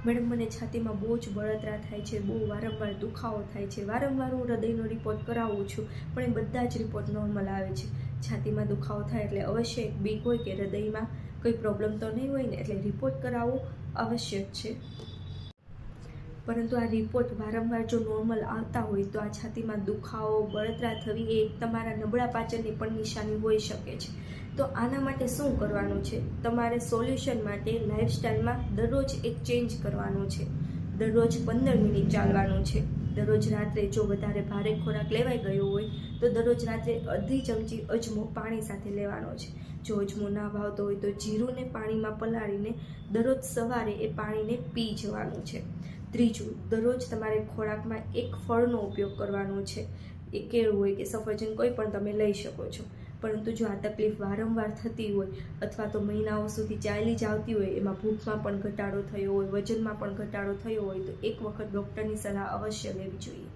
Madam મને છાતીમાં બહુ જ બળતરા થાય છે, બહુ વારંવાર દુખાવો થાય છે, વારંવાર હું હૃદયનો રિપોર્ટ કરાવું છું પણ એ બધા જ રિપોર્ટ નોર્મલ આવે છે. છાતીમાં દુખાવો થાય એટલે અવશ્ય એક બીક હોય કે હૃદયમાં કોઈ પ્રોબ્લેમ તો નહીં હોય ને, એટલે રિપોર્ટ કરાવવો આવશ્યક છે. પરંતુ આ રિપોર્ટ વારંવાર જો નોર્મલ આવતા હોય તો આ છાતીમાં દુખાવો, બળતરા થવી એ તમારા નબળા પાચનની પણ નિશાની હોઈ શકે છે. તો આના માટે શું કરવાનું છે? તમારે સોલ્યુશન માટે લાઇફસ્ટાઈલમાં દરરોજ એક ચેન્જ કરવાનું છે. દરરોજ 15 મિનિટ ચાલવાનું છે. દરરોજ રાત્રે જો વધારે ભારે ખોરાક લેવાઈ ગયો હોય તો દરરોજ રાત્રે અડધી ચમચી અજમો પાણી સાથે લેવાનો છે. જો અજમો ના ભાવતો હોય તો જીરુંને પાણીમાં પલાળીને દરરોજ સવારે એ પાણીને પી જવાનું છે. ત્રીજું, દરરોજ તમારે ખોરાકમાં એક ફળનો ઉપયોગ કરવાનો છે. એ કેળું હોય કે સફરજન કોઈ પણ તમે લઈ શકો છો. પરંતુ જો આ તકલીફ વારંવાર થતી હોય અથવા તો મહિનાઓ સુધી ચાલી જ આવતી હોય, એમાં ભૂખમાં પણ ઘટાડો થયો હોય, વજનમાં પણ ઘટાડો થયો હોય તો એક વખત ડૉક્ટરની સલાહ અવશ્ય લેવી જોઈએ.